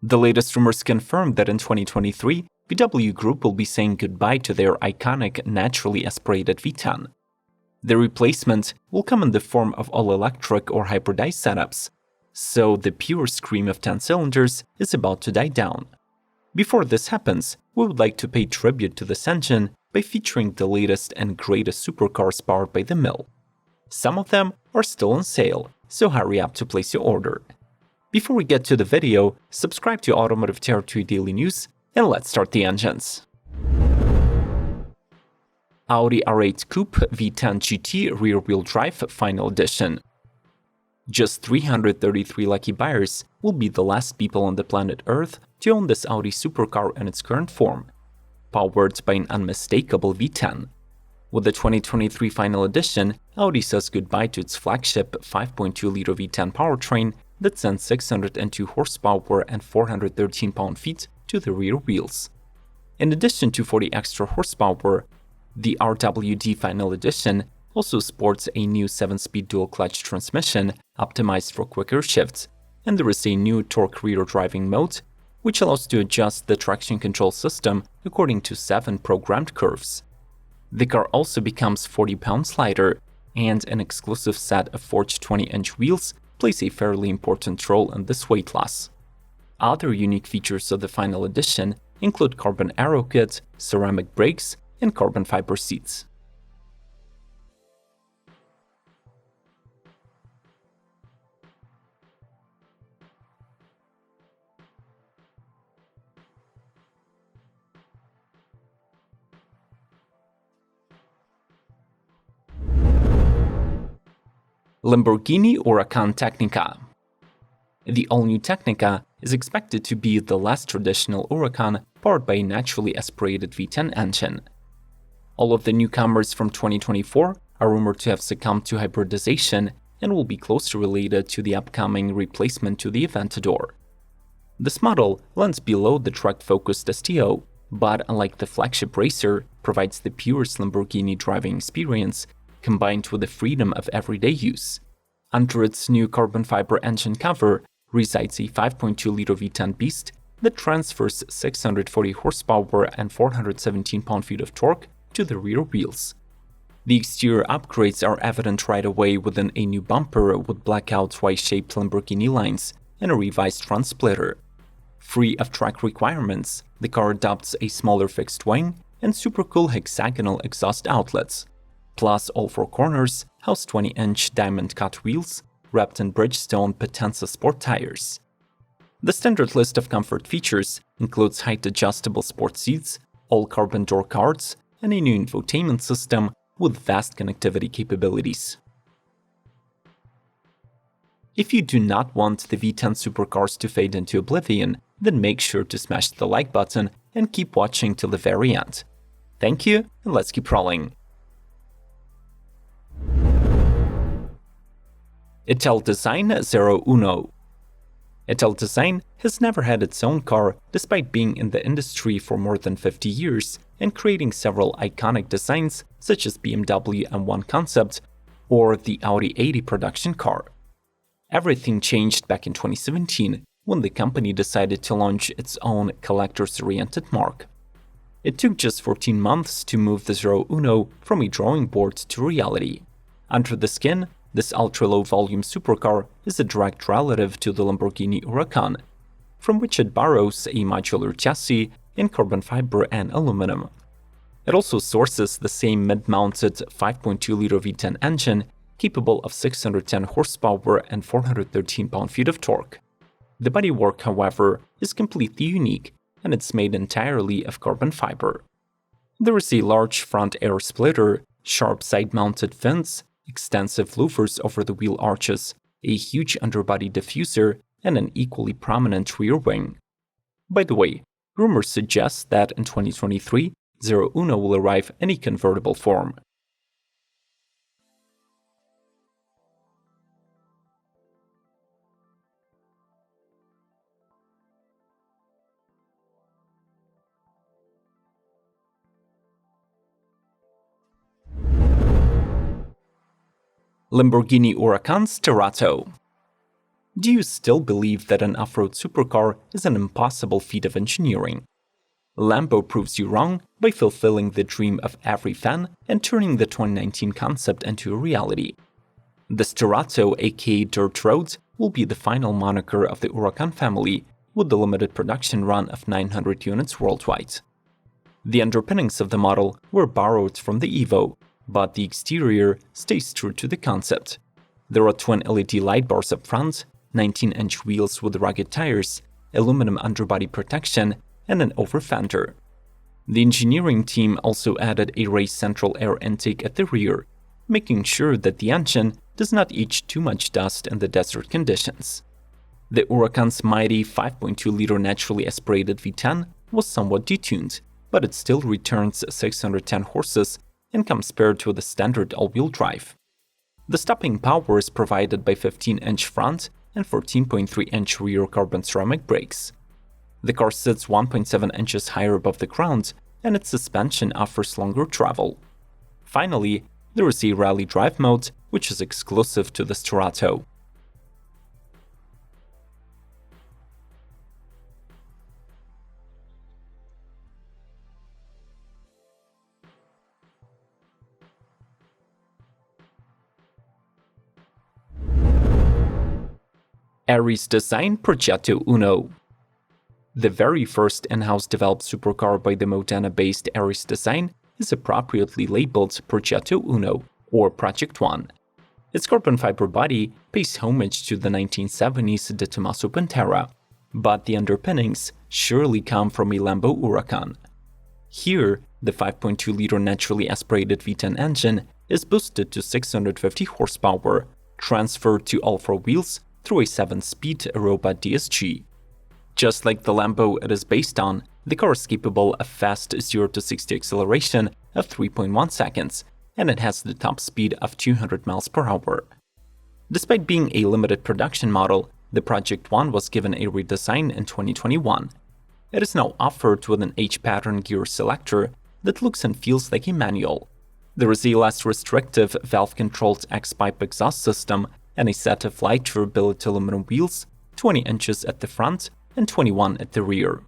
The latest rumors confirm that in 2023, VW Group will be saying goodbye to their iconic naturally aspirated V10. The replacement will come in the form of all-electric or hybridized setups, so the pure scream of 10 cylinders is about to die down. Before this happens, we would like to pay tribute to this engine by featuring the latest and greatest supercars powered by the mill. Some of them are still on sale, so hurry up to place your order. Before we get to the video, subscribe to Automotive Territory Daily News, and let's start the engines. Audi R8 Coupe V10 GT rear-wheel drive Final Edition. Just 333 lucky buyers will be the last people on the planet Earth to own this Audi supercar in its current form, powered by an unmistakable V10. With the 2023 Final Edition, Audi says goodbye to its flagship 5.2-liter V10 powertrain that sends 602 horsepower and 413 pound-feet to the rear wheels. In addition to 40 extra horsepower, the RWD Final Edition also sports a new 7-speed dual-clutch transmission optimized for quicker shifts, and there is a new torque rear driving mode, which allows to adjust the traction control system according to 7 programmed curves. The car also becomes 40 pounds lighter, and an exclusive set of forged 20-inch wheels plays a fairly important role in this weight loss. Other unique features of the Final Edition include carbon aero kit, ceramic brakes, and carbon fiber seats. Lamborghini Huracan Tecnica. The all-new Tecnica is expected to be the last traditional Huracan powered by a naturally aspirated V10 engine. All of the newcomers from 2024 are rumored to have succumbed to hybridization and will be closely related to the upcoming replacement to the Aventador. This model lands below the truck-focused STO, but unlike the flagship racer, provides the purest Lamborghini driving experience combined with the freedom of everyday use. Under its new carbon fiber engine cover resides a 5.2-liter V10 beast that transfers 640 horsepower and 417 pound-feet of torque to the rear wheels. The exterior upgrades are evident right away within a new bumper with blackout Y-shaped Lamborghini lines and a revised front splitter. Free of track requirements, the car adopts a smaller fixed wing and super cool hexagonal exhaust outlets. Plus, all 4 corners house 20-inch diamond-cut wheels wrapped in Bridgestone Potenza sport tires. The standard list of comfort features includes height-adjustable sport seats, all carbon door cards, and a new infotainment system with vast connectivity capabilities. If you do not want the V10 supercars to fade into oblivion, then make sure to smash the like button and keep watching till the very end. Thank you, and let's keep rolling. Italdesign Xero Uno. Italdesign has never had its own car despite being in the industry for more than 50 years and creating several iconic designs such as BMW M1 concept or the Audi 80 production car. Everything changed back in 2017 when the company decided to launch its own collectors-oriented mark. It took just 14 months to move the Xero Uno from a drawing board to reality. Under the skin, this ultra-low-volume supercar is a direct relative to the Lamborghini Huracan, from which it borrows a modular chassis in carbon fiber and aluminum. It also sources the same mid-mounted 5.2-liter V10 engine capable of 610 horsepower and 413 pound-feet of torque. The bodywork, however, is completely unique, and it's made entirely of carbon fiber. There is a large front air splitter, sharp side-mounted fins, extensive louvers over the wheel arches, a huge underbody diffuser, and an equally prominent rear wing. By the way, rumors suggest that in 2023, Xero Uno will arrive in a convertible form. Lamborghini Huracan Serato. Do you still believe that an off-road supercar is an impossible feat of engineering? Lambo proves you wrong by fulfilling the dream of every fan and turning the 2019 concept into a reality. The Serato, aka Dirt Road, will be the final moniker of the Huracan family, with the limited production run of 900 units worldwide. The underpinnings of the model were borrowed from the Evo, but the exterior stays true to the concept. There are twin LED light bars up front, 19-inch wheels with rugged tires, aluminum underbody protection, and an over-fender. The engineering team also added a raised central air intake at the rear, making sure that the engine does not eat too much dust in the desert conditions. The Huracan's mighty 5.2-liter naturally aspirated V10 was somewhat detuned, but it still returns 610 horses and comes paired with a standard all-wheel drive. The stopping power is provided by 15-inch front and 14.3-inch rear carbon ceramic brakes. The car sits 1.7 inches higher above the ground, and its suspension offers longer travel. Finally, there is a rally drive mode, which is exclusive to the Serato. Aries design Progetto Uno. The very first in-house developed supercar by the Modena-based Aries Design is appropriately labeled Progetto Uno, or Project One. Its carbon fiber body pays homage to the 1970s De Tomaso Pantera, but the underpinnings surely come from a Lambo Huracan. Here, the 5.2-liter naturally aspirated V10 engine is boosted to 650 horsepower, transferred to all four wheels through a 7-speed robot DSG. Just like the Lambo it is based on, the car is capable of fast 0-60 acceleration of 3.1 seconds, and it has the top speed of 200 miles per hour. Despite being a limited production model, the Project One was given a redesign in 2021. It is now offered with an H-pattern gear selector that looks and feels like a manual. There is a less restrictive valve-controlled X-pipe exhaust system and a set of lighter billet aluminum wheels, 20 inches at the front and 21 at the rear.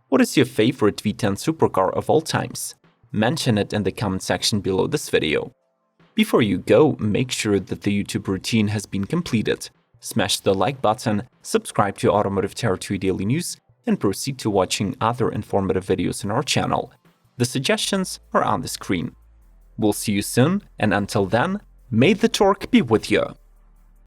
What is your favorite V10 supercar of all times? Mention it in the comment section below this video. Before you go, make sure that the YouTube routine has been completed. Smash the like button, subscribe to Automotive Territory Daily News, and proceed to watching other informative videos on our channel. The suggestions are on the screen. We'll see you soon, and until then, may the torque be with you!